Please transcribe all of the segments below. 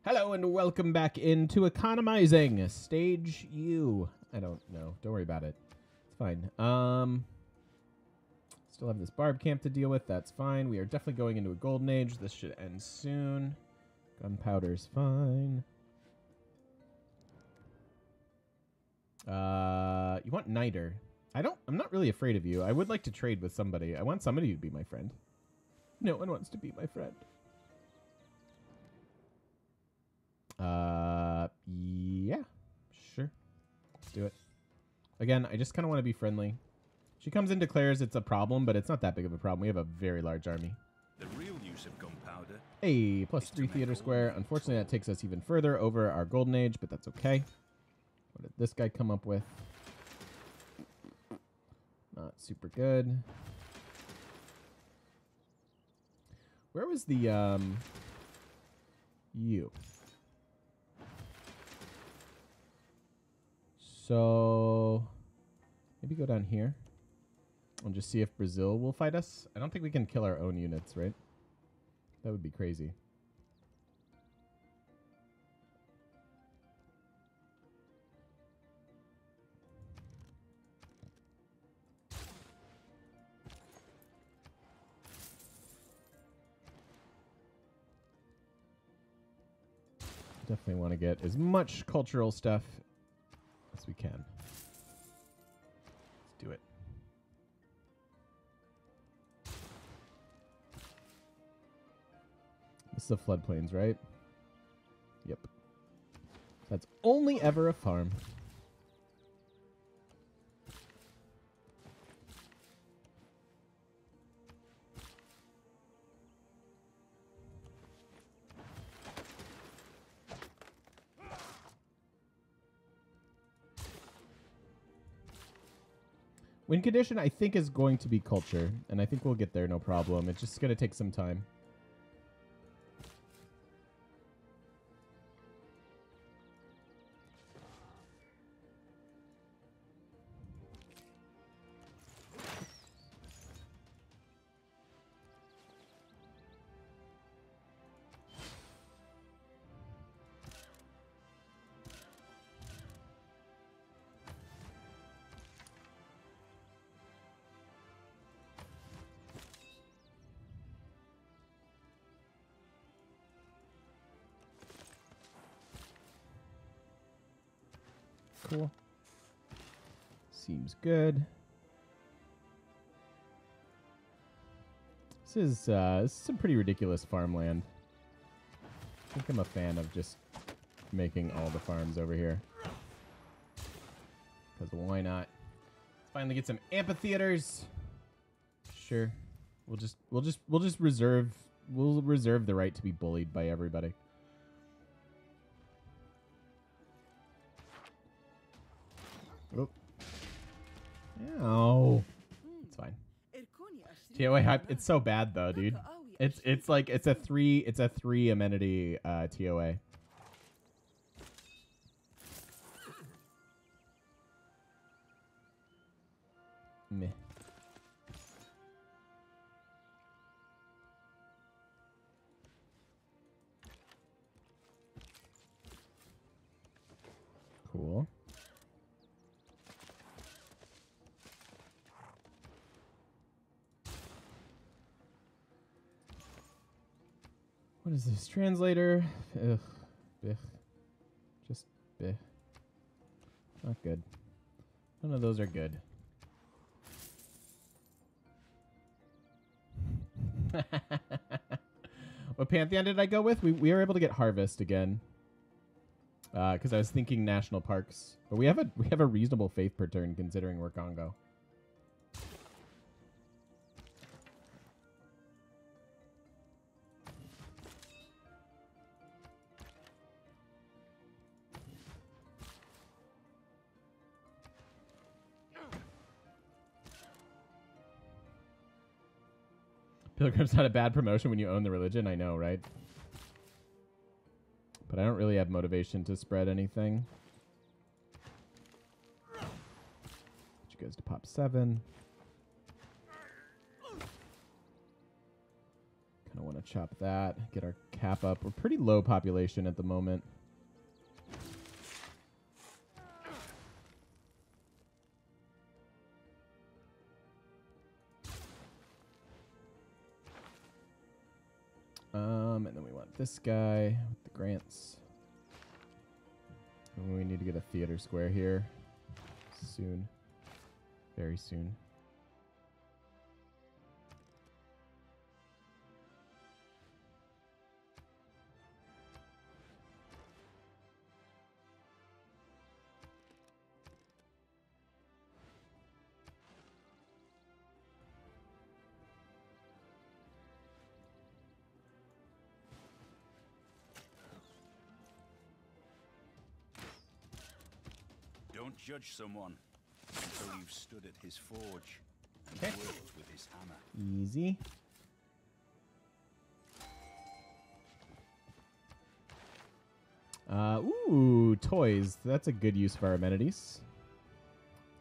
Hello and welcome back into economizing stage U. I don't know. Don't worry about it. It's fine. Still have this barb camp to deal with. That's fine. We are definitely going into a golden age. This should end soon. Gunpowder's fine. You want Niter? I'm not really afraid of you. I would like to trade with somebody. I want somebody to be my friend. No one wants to be my friend. Yeah, sure. Let's do it. Again, I just kind of want to be friendly. She comes and declares it's a problem, but it's not that big of a problem. We have a very large army. The real use of gunpowder. Hey, +3 theater square. Unfortunately, that takes us even further over our golden age, but that's okay. What did this guy come up with? Not super good. Where was the, U? So, maybe go down here and just see if Brazil will fight us. I don't think we can kill our own units, right? That would be crazy. Definitely want to get as much cultural stuff as we can. Let's do it. This is the floodplains, right? Yep. That's only ever a farm. Win condition, I think, is going to be culture, and I think we'll get there, no problem. It's just going to take some time. Cool. Seems good. This is some pretty ridiculous farmland. I think I'm a fan of just making all the farms over here. Because why not? Let's finally get some amphitheaters. Sure. We'll just reserve the right to be bullied by everybody. Oh. Ow. It's fine. TOA hype. It's so bad though, dude. It's like it's a three amenity TOA. Meh. Cool. What is this? Translator? Ugh. Blech. Just blech. Not good. None of those are good. What Pantheon did I go with? We were able to get Harvest again. Because I was thinking national parks. But we have a reasonable faith per turn considering we're Congo. Pilgrim's not a bad promotion when you own the religion. I know, right? But I don't really have motivation to spread anything. Which goes to pop 7. Kind of want to chop that. Get our cap up. We're pretty low population at the moment. And then we want this guy with the grants. And we need to get a theater square here soon. Very soon. Don't judge someone until you've stood at his forge and Okay. worked with his hammer. Easy. Ooh, toys. That's a good use of our amenities.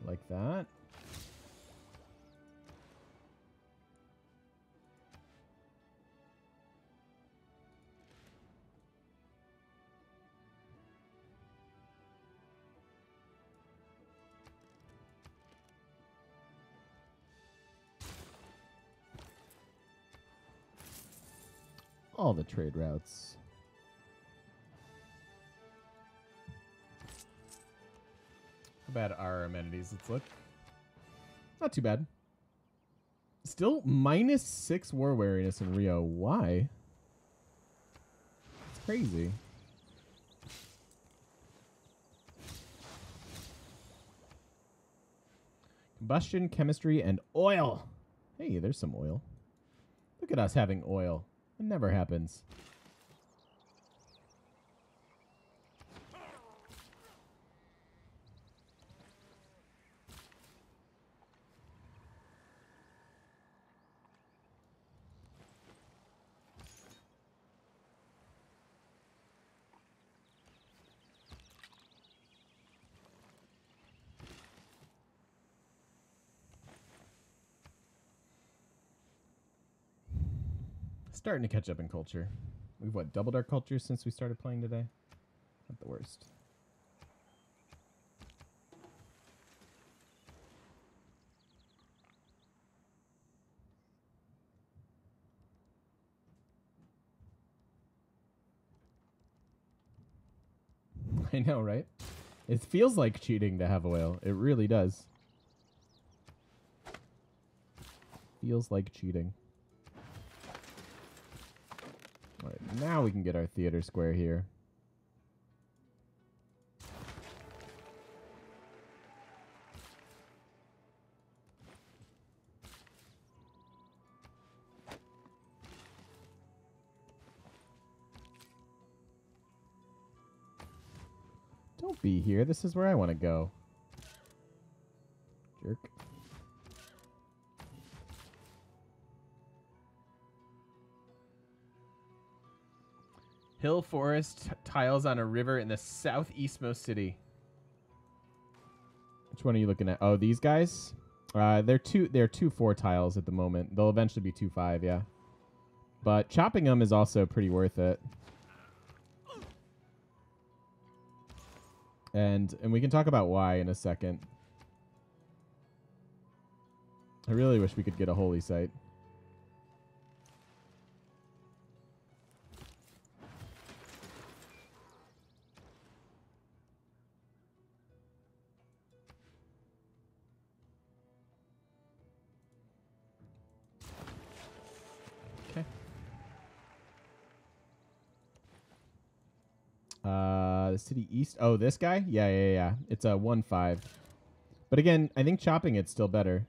Like that. All the trade routes. How bad are our amenities? Let's look. Not too bad. Still -6 war wariness in Rio. Why? It's crazy. Combustion, chemistry, and oil. Hey, there's some oil. Look at us having oil. It never happens. Starting to catch up in culture. We've, what, doubled our culture since we started playing today? Not the worst. I know, right? It feels like cheating to have oil. It really does. Feels like cheating. All right, now we can get our theater square here. Don't be here. This is where I want to go. Jerk. Hill forest tiles on a river in the southeastmost city. Which one are you looking at? Oh, these guys? They're 2-4 tiles at the moment. They'll eventually be 2-5, yeah. But chopping them is also pretty worth it. And we can talk about why in a second. I really wish we could get a holy site. Okay. The city east. Oh, this guy? Yeah. It's a 1-5. But again, I think chopping it's still better.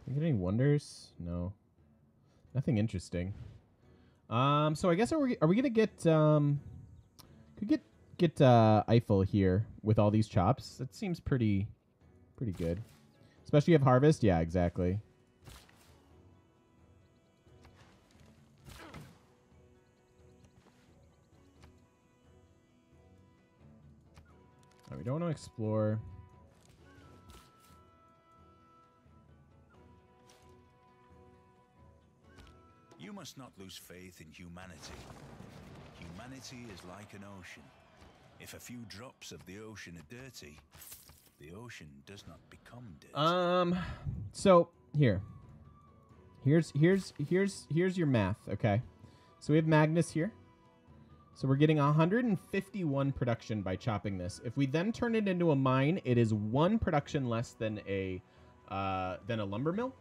Can we get any wonders? No. Nothing interesting. So I guess are we gonna get could get Eiffel here with all these chops? That seems pretty good. Especially if harvest. Yeah, exactly. We don't want to explore. You must not lose faith in humanity. Humanity is like an ocean. If a few drops of the ocean are dirty, the ocean does not become dirty. So here's your math, okay? So we have Magnus here. So we're getting 151 production by chopping this. If we then turn it into a mine, it is 1 production less than a lumber mill.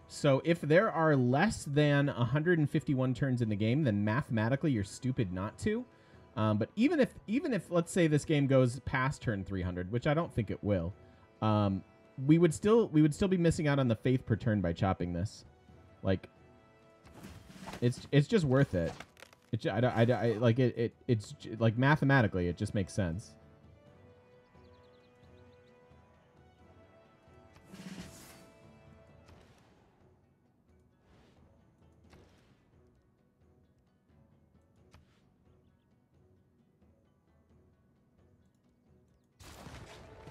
So if there are less than 151 turns in the game, then mathematically you're stupid not to. But even if let's say this game goes past turn 300, which I don't think it will, we would still be missing out on the faith per turn by chopping this. Like, it's just worth it. It's like mathematically it just makes sense.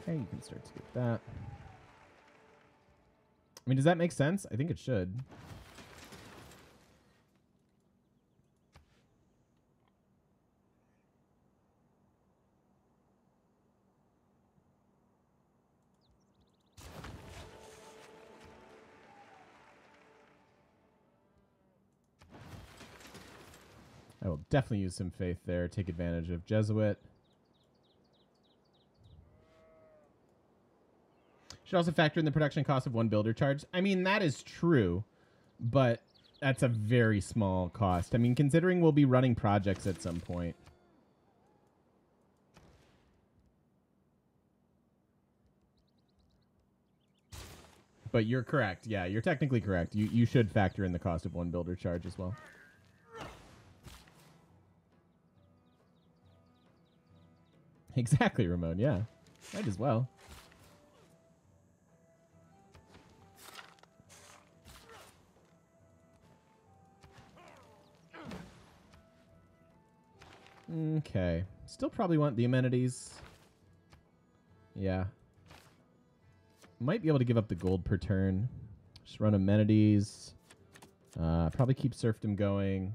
Okay, you can start to get that. I mean, does that make sense? I think it should. I will definitely use some faith there. Take advantage of Jesuit. Should also factor in the production cost of 1 builder charge. I mean, that is true, but that's a very small cost. I mean, considering we'll be running projects at some point. But you're correct. Yeah, you're technically correct. You should factor in the cost of 1 builder charge as well. Exactly, Ramon. Yeah, might as well. Okay. Still probably want the amenities. Yeah. Might be able to give up the gold per turn. Just run amenities. Probably keep serfdom going.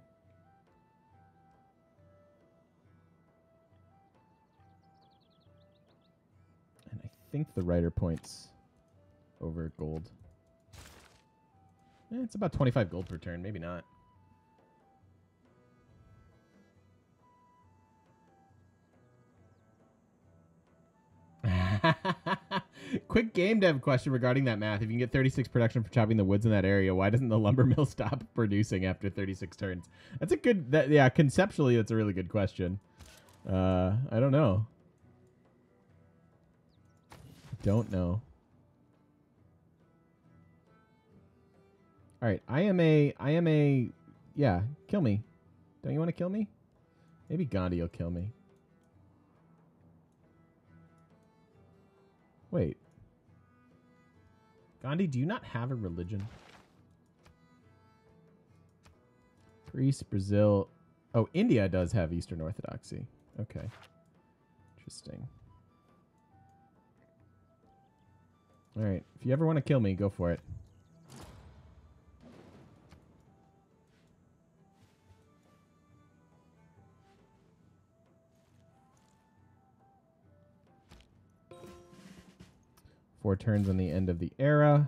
And I think the writer points over gold. It's about 25 gold per turn. Maybe not. Quick game dev question regarding that math. If you can get 36 production for chopping the woods in that area, why doesn't the lumber mill stop producing after 36 turns? That's a good... yeah, conceptually, that's a really good question. I don't know. Don't know. All right, I am a... Yeah, kill me. Don't you want to kill me? Maybe Gandhi will kill me. Wait. Gandhi, do you not have a religion? Greece, Brazil. Oh, India does have Eastern Orthodoxy. Okay. Interesting. All right. If you ever want to kill me, go for it. Four turns on the end of the era.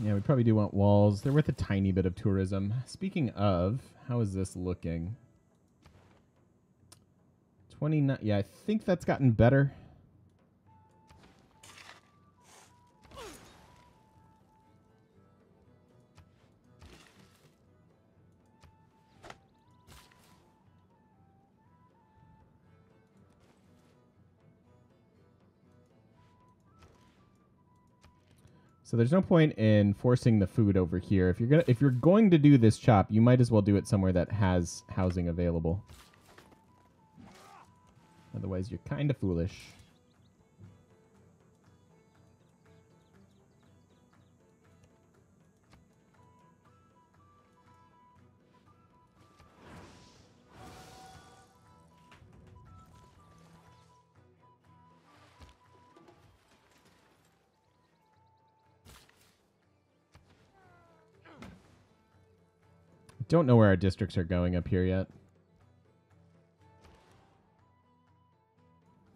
Yeah, we probably do want walls. They're worth a tiny bit of tourism. Speaking of, how is this looking? 29. Yeah, I think that's gotten better. So there's no point in forcing the food over here. If you're going to do this chop, you might as well do it somewhere that has housing available. Otherwise, you're kind of foolish. Don't know where our districts are going up here yet.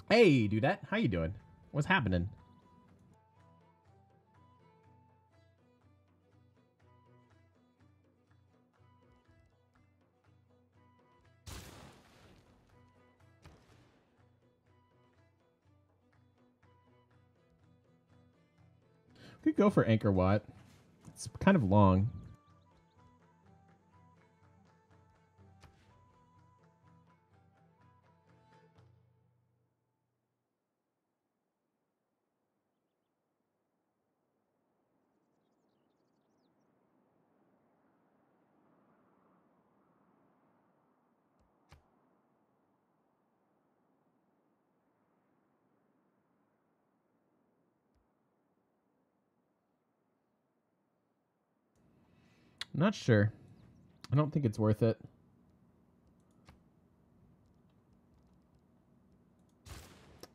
Hey, Dudette, how you doing? What's happening? We could go for Anchor Watt. It's kind of long. I'm not sure. I don't think it's worth it.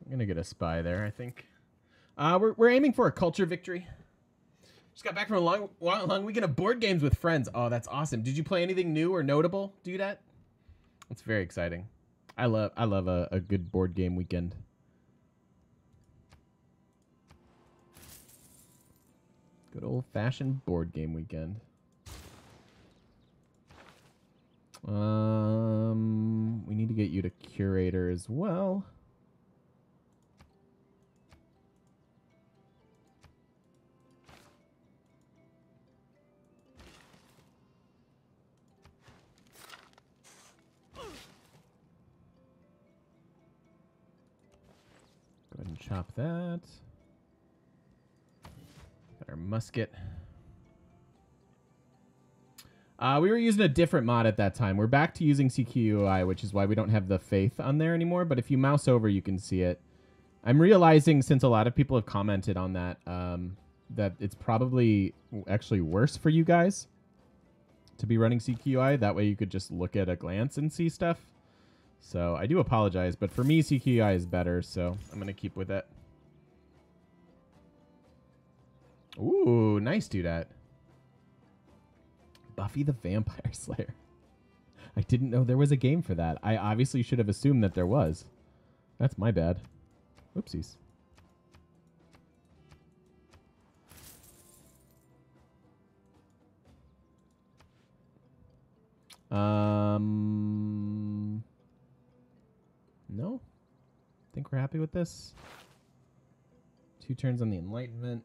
I'm gonna get a spy there, I think. We're aiming for a culture victory. Just got back from a long weekend of board games with friends. Oh, that's awesome. Did you play anything new or notable? Do that? That's very exciting. I love a good board game weekend. Good old-fashioned board game weekend. We need to get you to curator as well. Go ahead and chop that. Got our musket. We were using a different mod at that time. We're back to using CQUI, which is why we don't have the faith on there anymore. But if you mouse over, you can see it. I'm realizing, since a lot of people have commented on that, that it's probably actually worse for you guys to be running CQUI. That way you could just look at a glance and see stuff. So I do apologize, but for me, CQUI is better, so I'm going to keep with it. Ooh, nice, do that. Buffy the Vampire Slayer. I didn't know there was a game for that. I obviously should have assumed that there was. That's my bad. Oopsies. No. Think we're happy with this. 2 turns on the Enlightenment.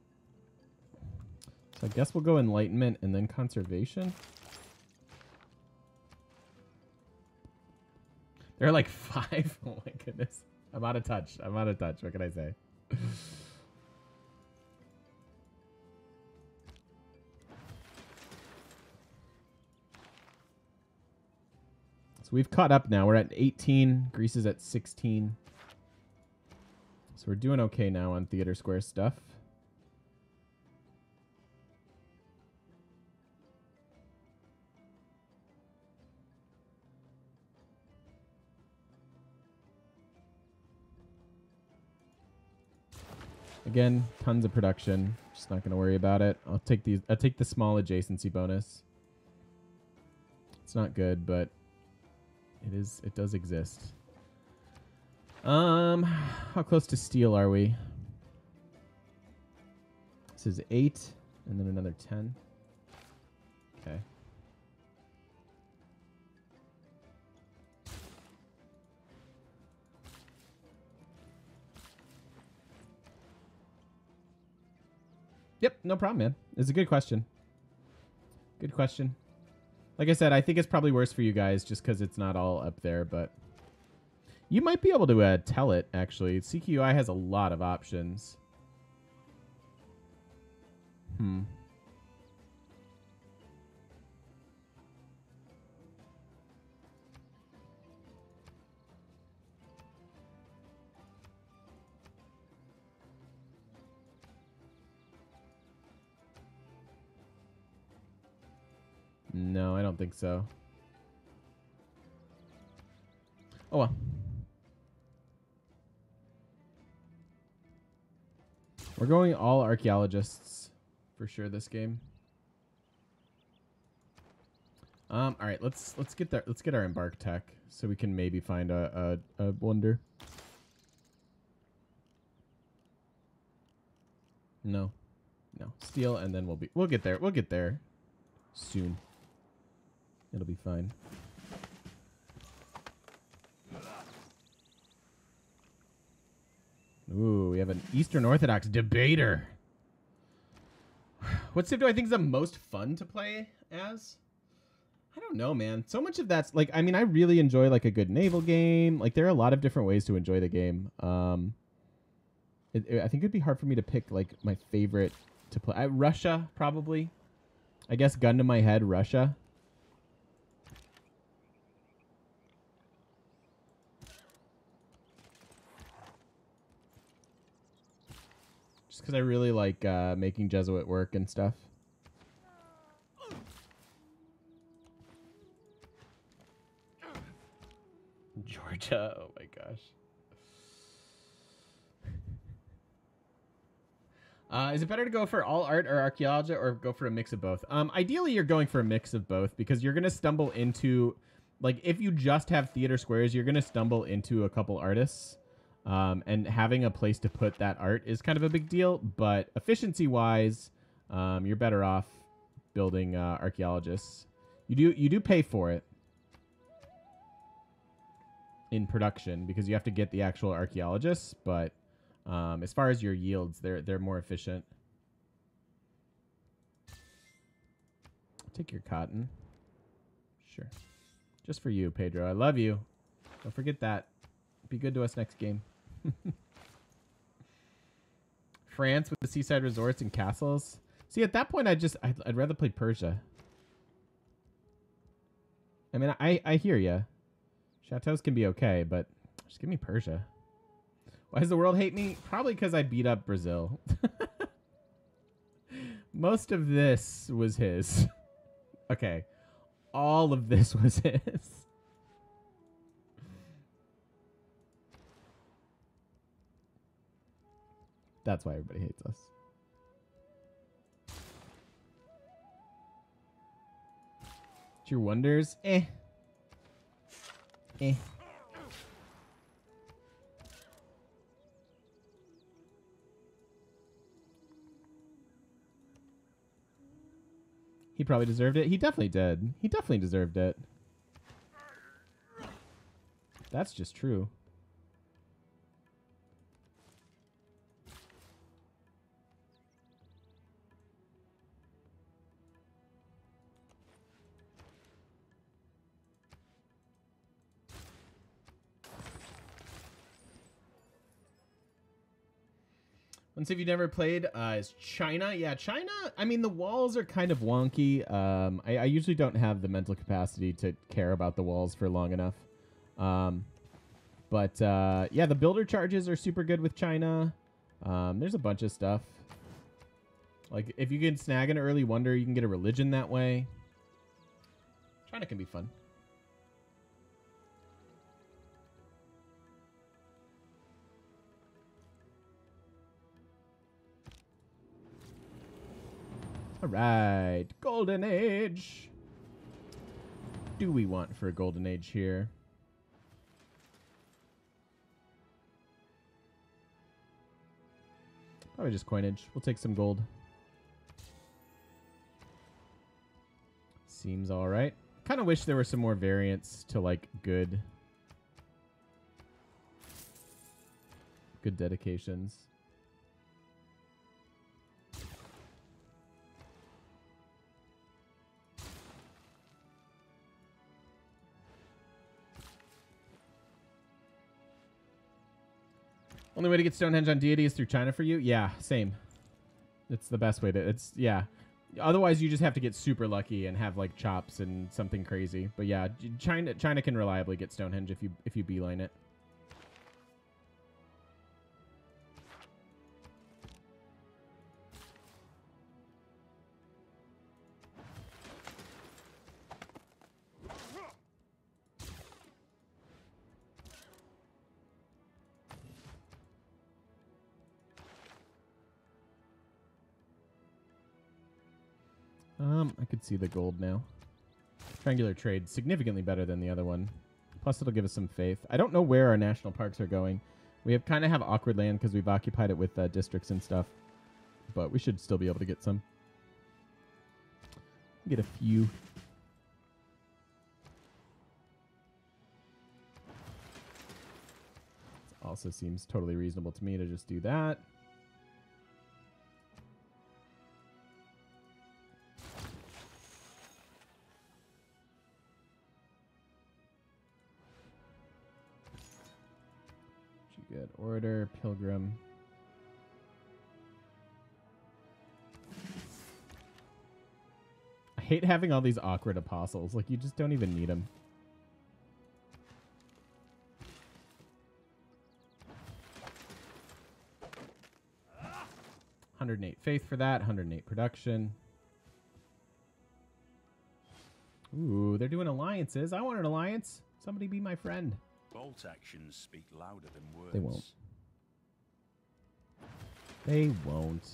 So I guess we'll go Enlightenment and then Conservation. There are like 5. Oh my goodness. I'm out of touch. I'm out of touch. What can I say? So we've caught up now. We're at 18. Greece is at 16. So we're doing okay now on Theater Square stuff. Again, tons of production. Just not going to worry about it. I'll take the small adjacency bonus. It's not good, but it does exist. How close to steel are we? This is 8 and then another 10. Okay. Yep, no problem, man. It's a good question. Good question. Like I said, I think it's probably worse for you guys just because it's not all up there, but you might be able to tell it, actually. CQI has a lot of options. Hmm. No, I don't think so. Oh well. We're going all archaeologists for sure this game. All right, let's get there. Let's get our embark tech so we can maybe find a wonder. No, no, steal, and then we'll get there. We'll get there soon. It'll be fine. Ooh, we have an Eastern Orthodox debater. What civ do I think is the most fun to play as? I don't know, man. So much of that's like, I mean, I really enjoy like a good naval game. Like, there are a lot of different ways to enjoy the game. I think it'd be hard for me to pick like my favorite to play. Russia, probably. I guess gun to my head, Russia. Just because I really like making Jesuit work and stuff. Georgia, oh my gosh. Is it better to go for all art or archaeology or go for a mix of both? Ideally, you're going for a mix of both because you're going to stumble into, like, if you just have theater squares, you're going to stumble into a couple artists. And having a place to put that art is kind of a big deal. But efficiency-wise, you're better off building archaeologists. You do pay for it in production because you have to get the actual archaeologists, but as far as your yields, they're more efficient. Take your cotton. Sure. Just for you, Pedro. I love you. Don't forget that. Be good to us next game. France with the seaside resorts and castles. See, at that point, I'd rather play Persia. I mean, I hear ya. Chateaus can be okay, but just give me Persia. Why does the world hate me? Probably because I beat up Brazil. Most of this was his. Okay. All of this was his. That's why everybody hates us. It's your wonders? Eh. Eh. He probably deserved it. He definitely did. He definitely deserved it. That's just true. One civ you never played is China. Yeah, China, I mean, the walls are kind of wonky. I usually don't have the mental capacity to care about the walls for long enough. But yeah, the builder charges are super good with China. There's a bunch of stuff. Like, if you can snag an early wonder, you can get a religion that way. China can be fun. All right, Golden Age. What do we want for a Golden Age here? Probably just coinage. We'll take some gold. Seems all right. Kind of wish there were some more variants to, like, good dedications. Only way to get Stonehenge on Deity is through China for you? Yeah, same. It's the best way to. It's yeah. Otherwise, you just have to get super lucky and have like chops and something crazy. But yeah, China can reliably get Stonehenge if you beeline it. I could see the gold now. Triangular trade, significantly better than the other one. Plus, it'll give us some faith. I don't know where our national parks are going. We have kind of have awkward land because we've occupied it with districts and stuff. But we should still be able to get some. Get a few. This also seems totally reasonable to me to just do that. Good order, pilgrim. I hate having all these awkward apostles. Like, you just don't even need them. $108 faith for that. 108 production. Ooh, they're doing alliances. I want an alliance. Somebody be my friend. Bolt actions speak louder than words. They won't. They won't.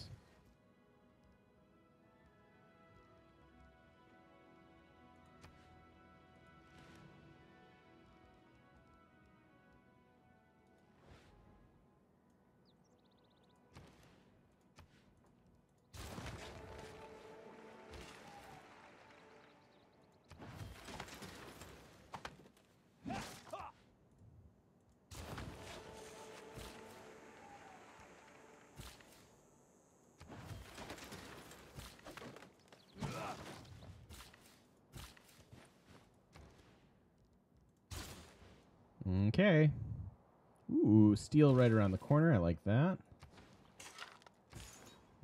Okay. Ooh, steel right around the corner. I like that.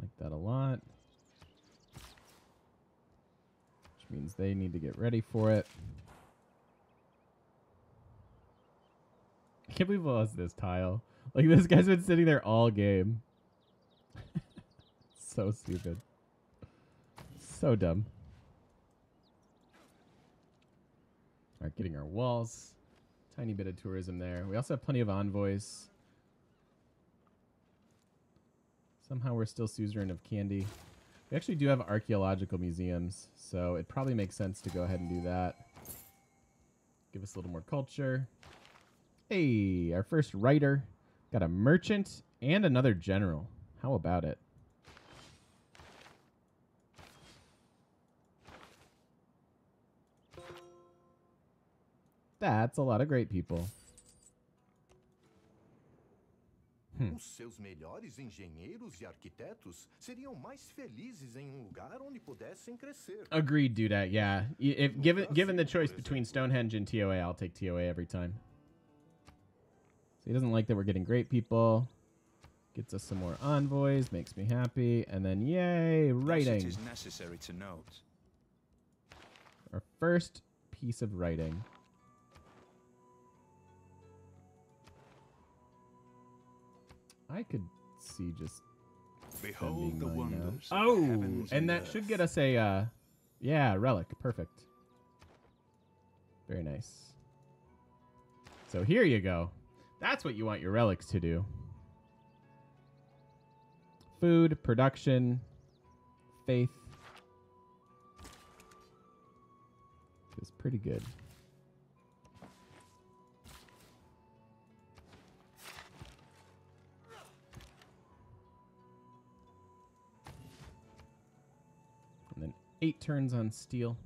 Like that a lot. Which means they need to get ready for it. I can't believe I lost this tile. Like, this guy's been sitting there all game. So stupid. So dumb. Alright, getting our walls. Tiny bit of tourism there. We also have plenty of envoys. Somehow we're still suzerain of Candy. We actually do have archaeological museums, so it probably makes sense to go ahead and do that. Give us a little more culture. Hey, our first writer. Got a merchant and another general. How about it? That's a lot of great people. Os seus melhores engenheiros e arquitetos seriam mais felizes em lugar onde pudessem crescer. Agreed, Dudat. Yeah. If given the choice between Stonehenge and TOA, I'll take TOA every time. So he doesn't like that we're getting great people. Gets us some more envoys, makes me happy, and then yay, writing. It is necessary to note. Our first piece of writing. I could see just behold the wonders. Oh, and that should get us a yeah, relic. Perfect. Very nice. So here you go. That's what you want your relics to do. Food, production, faith. Feels pretty good. And then 8 turns on steel.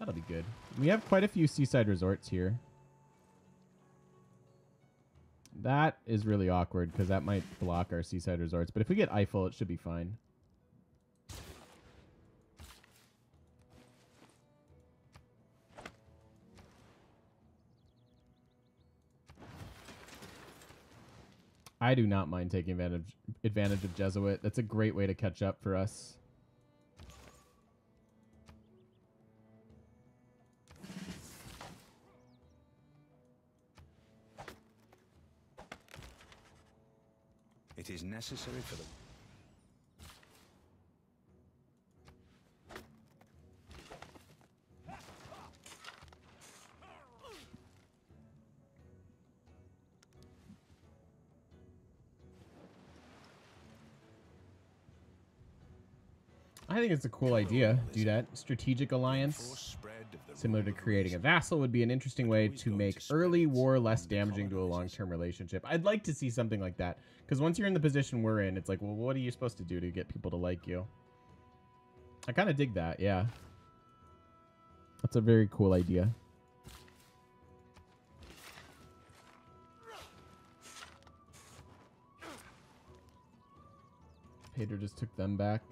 That'll be good. We have quite a few seaside resorts here. That is really awkward because that might block our seaside resorts. But if we get Eiffel, it should be fine. I do not mind taking advantage of Jesuit. That's a great way to catch up for us. It is necessary for the... I think it's a cool idea. Do that. Strategic alliance. Similar to creating a vassal would be an interesting way to make early war less damaging to a long-term relationship. I'd like to see something like that. Because once you're in the position we're in, it's like, well, what are you supposed to do to get people to like you? I kind of dig that, yeah. That's a very cool idea. Pedro just took them back.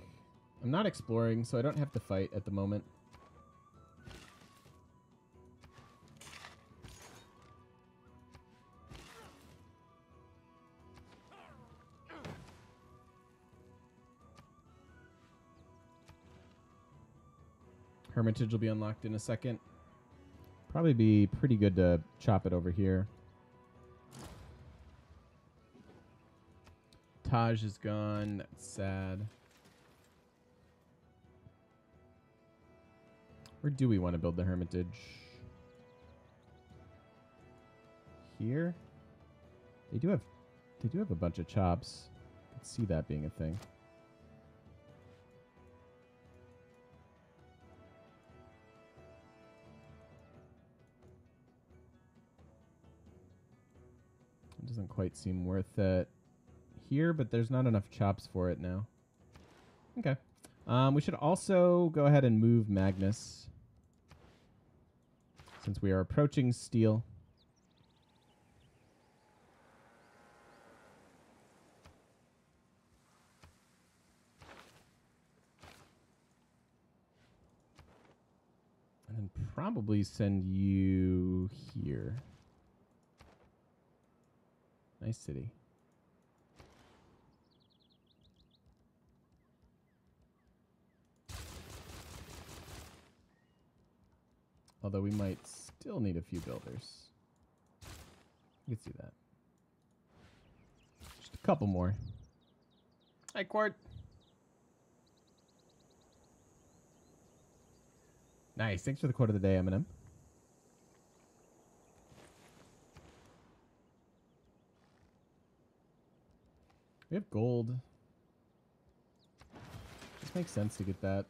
I'm not exploring, so I don't have to fight at the moment. Hermitage will be unlocked in a second. Probably be pretty good to chop it over here. Taj is gone. That's sad. Where do we want to build the Hermitage? Here? They do have a bunch of chops. I can see that being a thing. It doesn't quite seem worth it here, but there's not enough chops for it now. Okay. We should also go ahead and move Magnus, since we are approaching steel. And then probably send you here. Nice city. Although we might still need a few builders. You can see that. Just a couple more. Hi, Quart. Nice. Thanks for the quote of the day, Eminem. We have gold. Just makes sense to get that.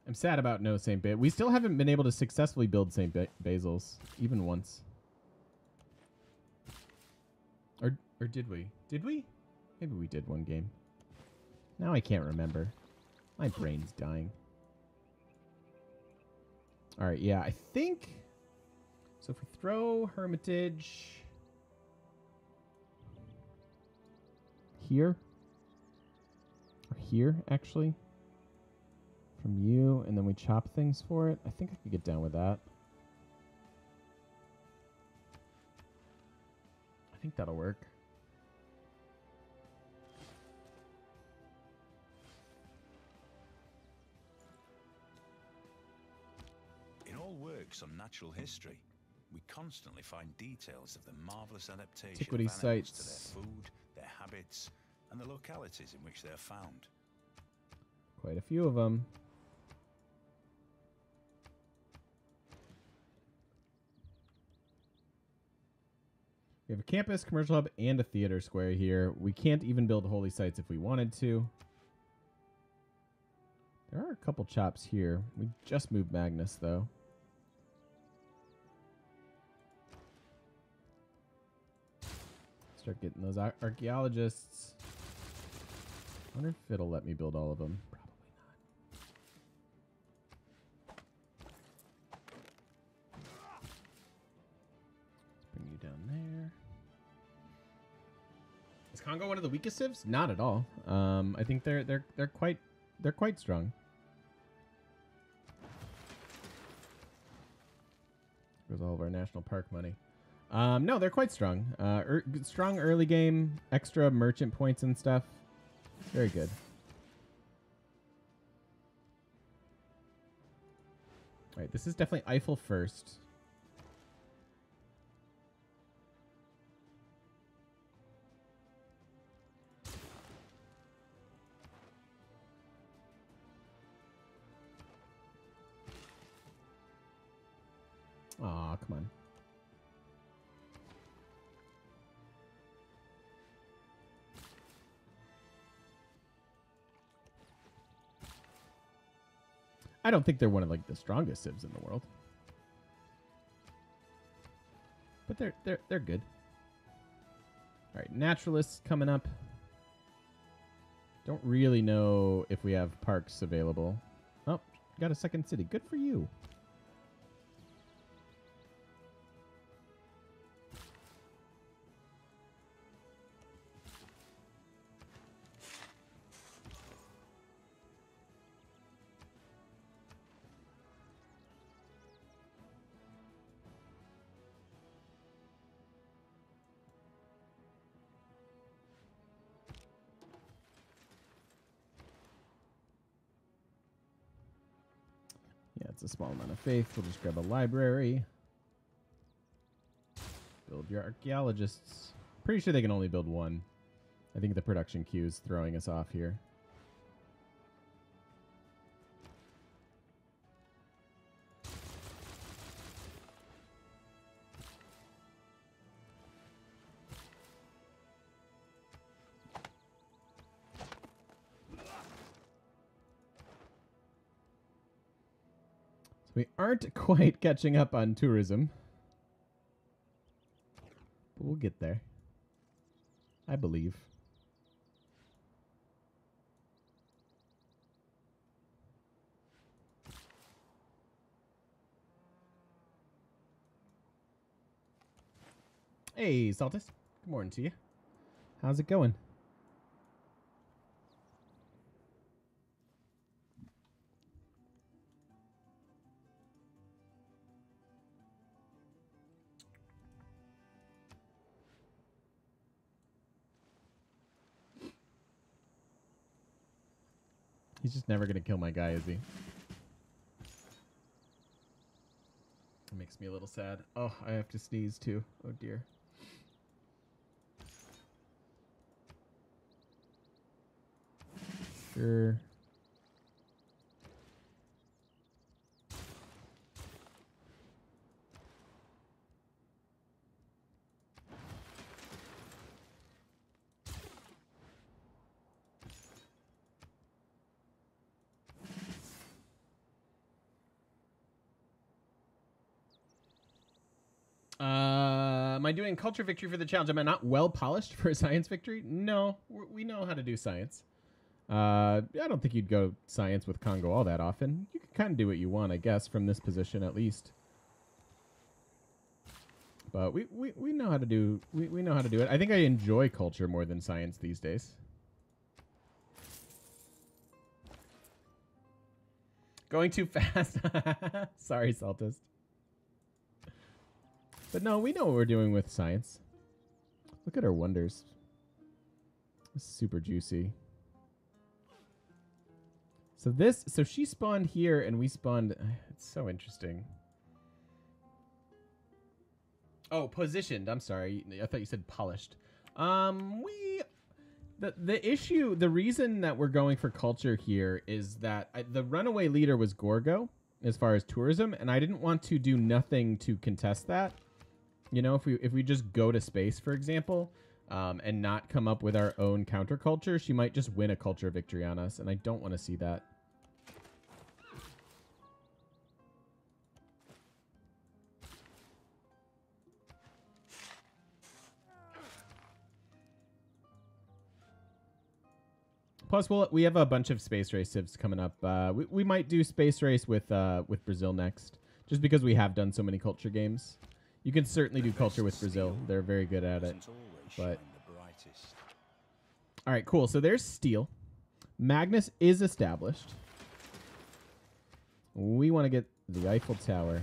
I'm sad about no St. Basil. We still haven't been able to successfully build St. Basil's, even once. Or did we? Did we? Maybe we did one game. Now I can't remember. My brain's dying. All right, yeah, I think... So if we throw Hermitage here, or here, actually, from you, and then we chop things for it, I think I could get down with that. I think that'll work. In all works on natural history, we constantly find details of the marvelous adaptation Antiquity of animals to sites. their food, their habits, and the localities in which they are found. Quite a few of them. We have a campus, commercial hub, and a theater square here. We can't even build holy sites if we wanted to. There are a couple chops here. We just moved Magnus, though. Start getting those archaeologists. I wonder if it'll let me build all of them. Probably not. Let's bring you down there. Is Congo one of the weakest civs? Not at all. I think they're quite strong. Goes all of our national park money. No, they're quite strong. Strong early game, extra merchant points and stuff. Very good. All right, this is definitely Eiffel first. Aw, come on. I don't think they're one of like the strongest civs in the world. But they're good. All right, naturalists coming up. Don't really know if we have parks available. Oh, got a second city. Good for you. Yeah, it's a small amount of faith. We'll just grab a library. Build your archaeologists. Pretty sure they can only build one. I think the production queue is throwing us off here. We aren't quite catching up on tourism. But we'll get there. I believe. Hey, Saltus. Good morning to you. How's it going? He's just never going to kill my guy, is he? It makes me a little sad. Oh, I have to sneeze too. Oh, dear. Sure. Am I doing culture victory for the challenge? Am I not well polished for a science victory? No, we know how to do science. I don't think you'd go science with Congo all that often. You can kind of do what you want, I guess, from this position at least. But we know how to do we know how to do it. I think I enjoy culture more than science these days. Going too fast. Sorry, Saltist. But no, we know what we're doing with science. Look at our wonders. This is super juicy. So she spawned here and we spawned. It's so interesting. Oh, positioned. I'm sorry. I thought you said polished. The issue, the reason that we're going for culture here is that the runaway leader was Gorgo as far as tourism, and I didn't want to do nothing to contest that. You know, if we just go to space, for example, and not come up with our own counterculture, she might just win a culture victory on us, and I don't want to see that. Plus, we have a bunch of space race civs coming up. We might do space race with Brazil next, just because we have done so many culture games. You can certainly do culture with Brazil. They're very good at it. But all right, cool. So there's steel. Magnus is established. We want to get the Eiffel Tower.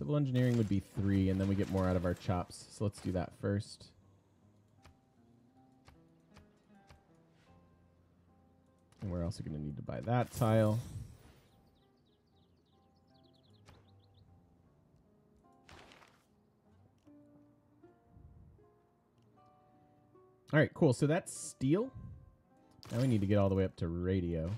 Civil engineering would be 3, and then we get more out of our chops. So let's do that first. And we're also going to need to buy that tile. All right, cool. So that's steel. Now we need to get all the way up to radio.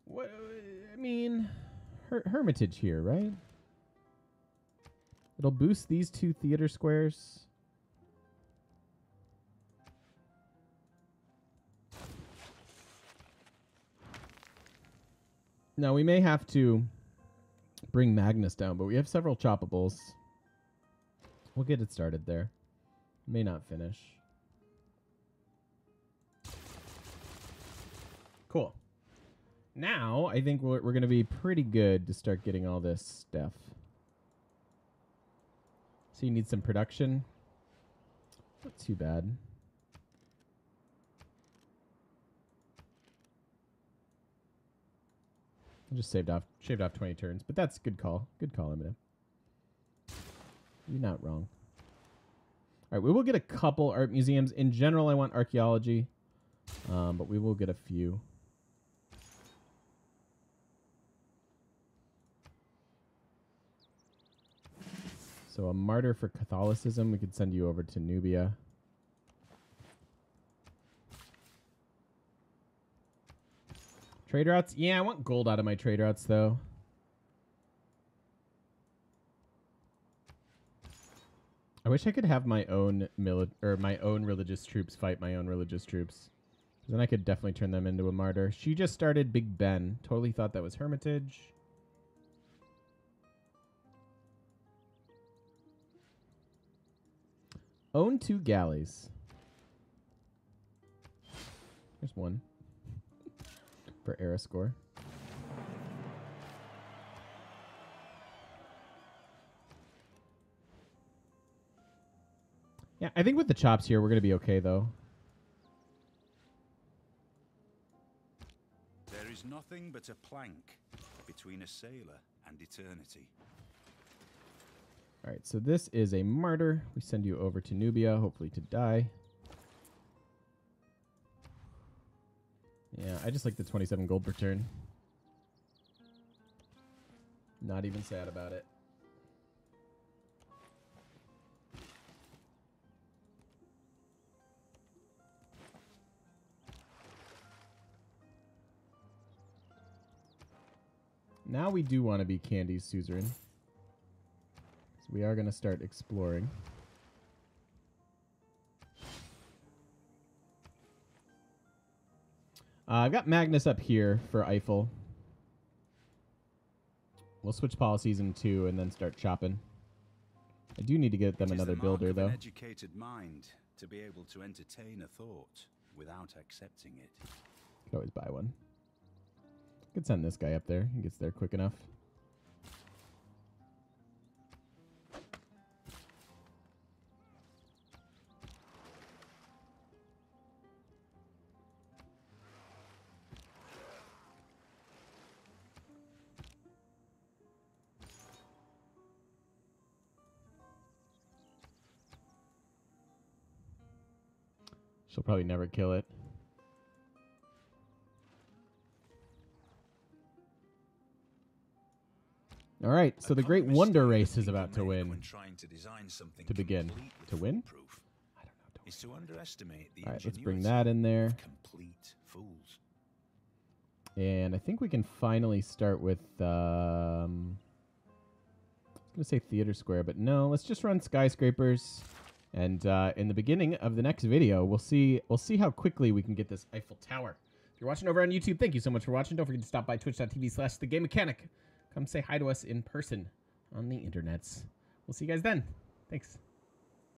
What? I mean, Hermitage here, right? It'll boost these 2 theater squares. Now, we may have to bring Magnus down, but we have several choppables. We'll get it started there. May not finish. Cool. Now, I think we're going to be pretty good to start getting all this stuff. So you need some production. Not too bad. I just shaved off 20 turns, but that's a good call. Good call, Eminem. You're not wrong. All right, we will get a couple art museums. In general, I want archaeology, but we will get a few. So a martyr for Catholicism. We could send you over to Nubia. Trade routes? Yeah, I want gold out of my trade routes, though. I wish I could have my own my own religious troops fight my own religious troops. Then I could definitely turn them into a martyr. She just started Big Ben. Totally thought that was Hermitage. Own 2 galleys. There's one. For era score. Yeah, I think with the chops here, we're going to be okay, though. There is nothing but a plank between a sailor and eternity. All right, so this is a martyr. We send you over to Nubia, hopefully to die. Yeah, I just like the 27 gold per turn. Not even sad about it. Now we do want to be Candy's suzerain. So we are going to start exploring. I've got Magnus up here for Eiffel. We'll switch policies in 2 and then start chopping. I do need to get them another builder, though. An educated mind to be able to entertain a thought without accepting it. Could always buy one. Could send this guy up there. He gets there quick enough. She'll probably never kill it. All right, so the Great Wonder Race is about to win. To begin. To win? I don't know. Is to underestimate the all right, let's bring that in there. Complete fools. And I think we can finally start with... I was going to say Theater Square, but no. Let's just run Skyscrapers. And in the beginning of the next video, we'll see how quickly we can get this Eiffel Tower. If you're watching over on YouTube, thank you so much for watching. Don't forget to stop by twitch.tv/thegamemechanic. Come say hi to us in person on the internets. We'll see you guys then. Thanks.